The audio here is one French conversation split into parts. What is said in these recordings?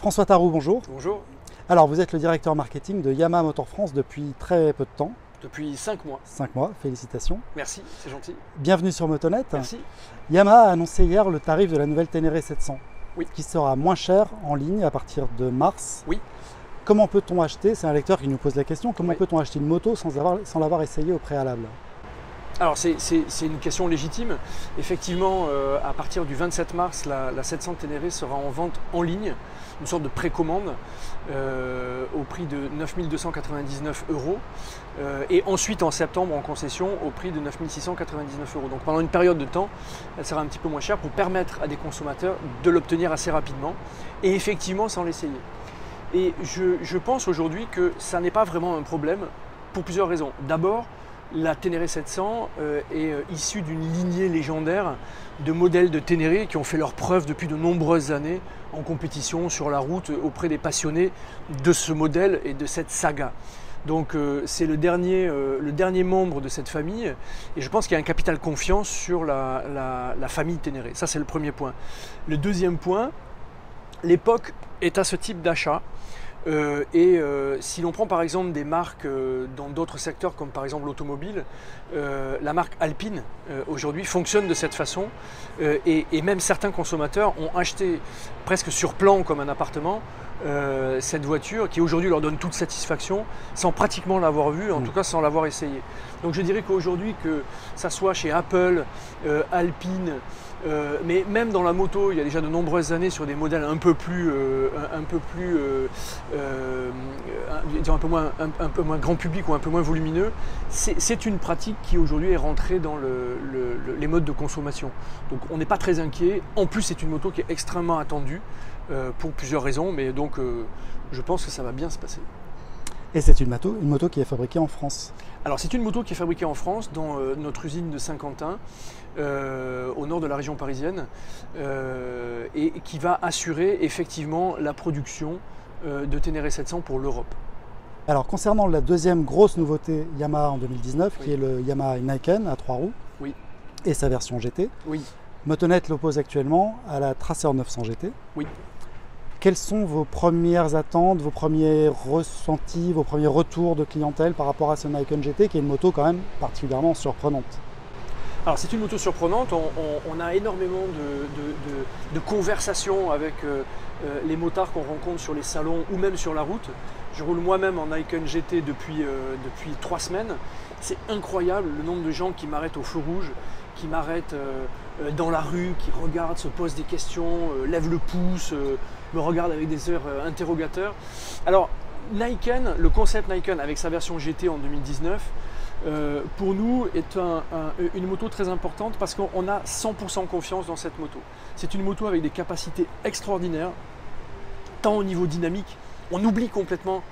François Tarou, bonjour. Bonjour. Alors, vous êtes le directeur marketing de Yamaha Motor France depuis très peu de temps. Depuis 5 mois. 5 mois, félicitations. Merci, c'est gentil. Bienvenue sur Motonet. Merci. Yamaha a annoncé hier le tarif de la nouvelle Ténéré 700, Oui. qui sera moins cher en ligne à partir de mars. Oui. Comment peut-on acheter, c'est un lecteur qui nous pose la question, comment Oui. peut-on acheter une moto sans l'avoir essayé au préalable? Alors c'est une question légitime. Effectivement, à partir du 27 mars, la 700 Ténéré sera en vente en ligne, une sorte de précommande au prix de 9 299 €. Et ensuite en septembre en concession au prix de 9 699 €. Donc pendant une période de temps, elle sera un petit peu moins chère pour permettre à des consommateurs de l'obtenir assez rapidement et effectivement sans l'essayer. Et je pense aujourd'hui que ça n'est pas vraiment un problème pour plusieurs raisons. D'abord, la Ténéré 700 est issue d'une lignée légendaire de modèles de Ténéré qui ont fait leurs preuves depuis de nombreuses années en compétition sur la route auprès des passionnés de ce modèle et de cette saga. Donc c'est le dernier membre de cette famille et je pense qu'il y a un capital confiance sur la famille Ténéré. Ça c'est le premier point. Le deuxième point, l'époque est à ce type d'achat. Si l'on prend par exemple des marques dans d'autres secteurs comme par exemple l'automobile, la marque Alpine aujourd'hui fonctionne de cette façon et même certains consommateurs ont acheté presque sur plan comme un appartement cette voiture qui aujourd'hui leur donne toute satisfaction sans pratiquement l'avoir vue, en tout cas sans l'avoir essayé. Donc je dirais qu'aujourd'hui que ça soit chez Apple, Alpine, mais même dans la moto, il y a déjà de nombreuses années sur des modèles un peu moins grand public ou un peu moins volumineux, c'est une pratique qui aujourd'hui est rentrée dans les modes de consommation. Donc on n'est pas très inquiet. En plus, c'est une moto qui est extrêmement attendue pour plusieurs raisons, mais donc je pense que ça va bien se passer. Et c'est une moto qui est fabriquée en France. Alors c'est une moto qui est fabriquée en France dans notre usine de Saint-Quentin, au nord de la région parisienne, et qui va assurer effectivement la production de Ténéré 700 pour l'Europe. Alors concernant la deuxième grosse nouveauté Yamaha en 2019, Oui. qui est le Yamaha Niken à 3 roues Oui. et sa version GT, Oui. Motonet l'oppose actuellement à la Tracer 900 GT. Oui. Quelles sont vos premières attentes, vos premiers ressentis, vos premiers retours de clientèle par rapport à ce Niken GT qui est une moto quand même particulièrement surprenante? Alors c'est une moto surprenante, on a énormément de conversations avec les motards qu'on rencontre sur les salons ou même sur la route. Je roule moi-même en Niken GT depuis 3 semaines. C'est incroyable le nombre de gens qui m'arrêtent au feu rouge, qui m'arrêtent dans la rue, qui regardent, se posent des questions, lèvent le pouce, me regardent avec des airs interrogateurs. Alors Niken, le concept Niken avec sa version GT en 2019, pour nous est une moto très importante parce qu'on a 100% confiance dans cette moto. C'est une moto avec des capacités extraordinaires, tant au niveau dynamique, on oublie complètement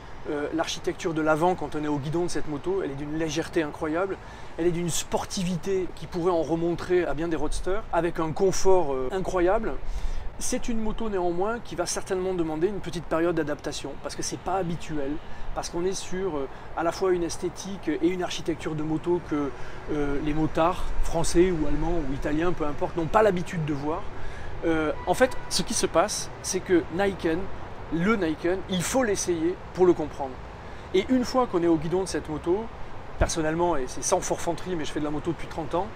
l'architecture de l'avant quand on est au guidon de cette moto. Elle est d'une légèreté incroyable, elle est d'une sportivité qui pourrait en remontrer à bien des roadsters, avec un confort incroyable. C'est une moto néanmoins qui va certainement demander une petite période d'adaptation parce que c'est pas habituel, parce qu'on est sur à la fois une esthétique et une architecture de moto que les motards français ou allemands ou italiens, peu importe, n'ont pas l'habitude de voir. En fait, ce qui se passe, c'est que le Niken, il faut l'essayer pour le comprendre. Et une fois qu'on est au guidon de cette moto, personnellement, et c'est sans forfanterie, mais je fais de la moto depuis 30 ans,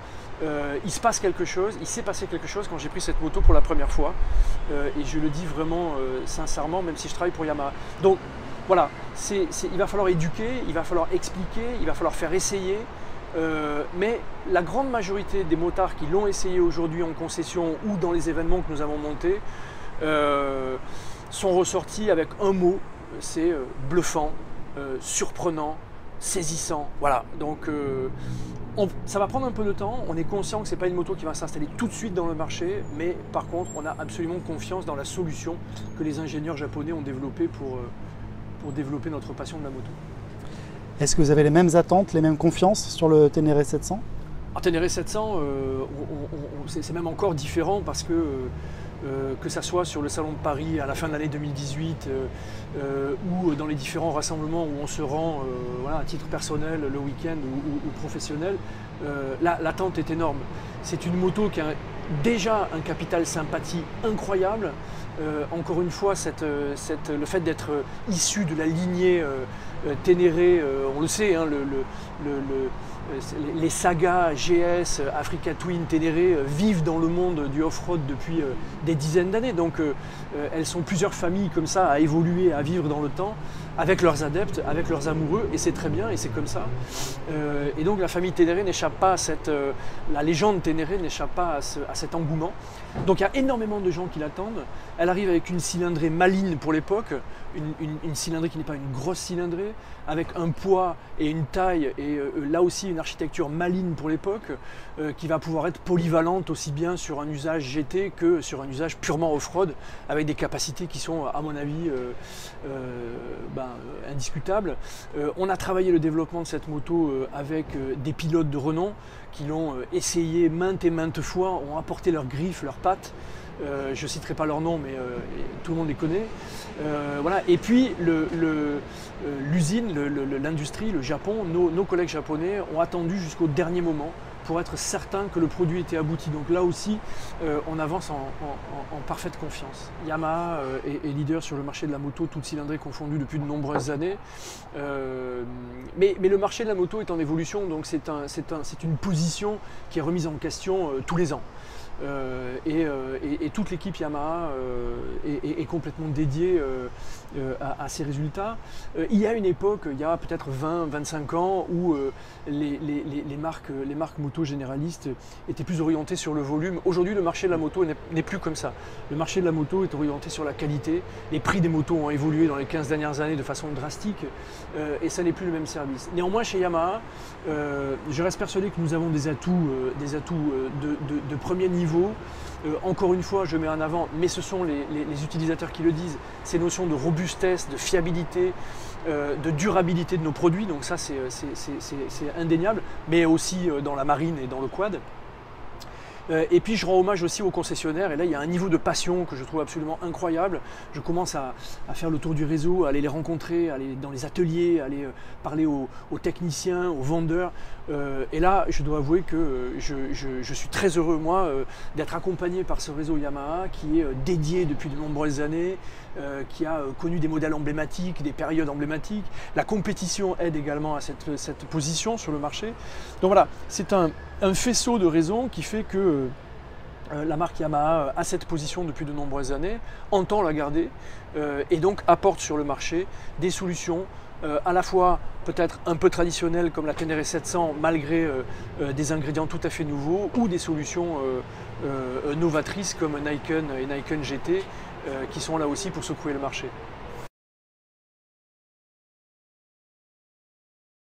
il se passe quelque chose, il s'est passé quelque chose quand j'ai pris cette moto pour la première fois. Et je le dis vraiment sincèrement, même si je travaille pour Yamaha. Donc voilà, il va falloir éduquer, il va falloir expliquer, il va falloir faire essayer. Mais la grande majorité des motards qui l'ont essayé aujourd'hui en concession ou dans les événements que nous avons montés sont ressortis avec un mot, c'est bluffant, surprenant, saisissant. Voilà, donc ça va prendre un peu de temps. On est conscient que ce n'est pas une moto qui va s'installer tout de suite dans le marché, mais par contre, on a absolument confiance dans la solution que les ingénieurs japonais ont développée pour développer notre passion de la moto. Est-ce que vous avez les mêmes attentes, les mêmes confiances sur le Ténéré 700? Alors, Ténéré 700, c'est même encore différent parce que ça soit sur le Salon de Paris à la fin de l'année 2018 ou dans les différents rassemblements où on se rend voilà, à titre personnel, le week-end ou professionnel, l'attente est énorme. C'est une moto qui a déjà un capital sympathie incroyable, encore une fois, le fait d'être issu de la lignée Ténéré, on le sait, hein, les sagas GS, Africa Twin, Ténéré vivent dans le monde du off-road depuis des dizaines d'années. Donc elles sont plusieurs familles comme ça à évoluer, à vivre dans le temps, avec leurs adeptes, avec leurs amoureux, et c'est très bien, et c'est comme ça. Et donc la famille Ténéré n'échappe pas à la légende Ténéré n'échappe pas à cet engouement. Donc il y a énormément de gens qui l'attendent. Elle arrive avec une cylindrée maligne pour l'époque, une cylindrée qui n'est pas une grosse cylindrée, avec un poids et une taille, et là aussi une architecture maligne pour l'époque, qui va pouvoir être polyvalente aussi bien sur un usage GT que sur un usage purement off-road, avec des capacités qui sont, à mon avis, indiscutables. On a travaillé le développement de cette moto avec des pilotes de renom qui l'ont essayé maintes et maintes fois, ont apporté leurs griffes, leurs pattes. Je ne citerai pas leur nom, mais tout le monde les connaît. Voilà. Et puis l'usine, l'industrie, le Japon, nos collègues japonais ont attendu jusqu'au dernier moment pour être certains que le produit était abouti. Donc là aussi, on avance en parfaite confiance. Yamaha est leader sur le marché de la moto, toute cylindrée confondue depuis de nombreuses années. Mais le marché de la moto est en évolution, donc c'est une position qui est remise en question tous les ans. Et toute l'équipe Yamaha est complètement dédiée à ces résultats. Il y a une époque, il y a peut-être 20-25 ans, où les marques moto généralistes étaient plus orientées sur le volume. Aujourd'hui, le marché de la moto n'est plus comme ça. Le marché de la moto est orienté sur la qualité. Les prix des motos ont évolué dans les 15 dernières années de façon drastique, et ça n'est plus le même service. Néanmoins, chez Yamaha, je reste persuadé que nous avons des atouts de premier niveau. Encore une fois, je mets en avant, mais ce sont les utilisateurs qui le disent, ces notions de robustesse, de fiabilité, de durabilité de nos produits. Donc ça, c'est indéniable, mais aussi dans la marine et dans le quad. Et puis je rends hommage aussi aux concessionnaires, et là il y a un niveau de passion que je trouve absolument incroyable. Je commence à faire le tour du réseau, à aller les rencontrer, à aller dans les ateliers, à aller parler aux techniciens, aux vendeurs. Et là je dois avouer que je suis très heureux moi d'être accompagné par ce réseau Yamaha qui est dédié depuis de nombreuses années, qui a connu des modèles emblématiques, des périodes emblématiques. La compétition aide également à cette position sur le marché. Donc voilà, c'est un faisceau de raisons qui fait que la marque Yamaha a cette position depuis de nombreuses années, entend la garder et donc apporte sur le marché des solutions à la fois peut-être un peu traditionnelles comme la Ténéré 700 malgré des ingrédients tout à fait nouveaux, ou des solutions novatrices comme Niken et Niken GT qui sont là aussi pour secouer le marché.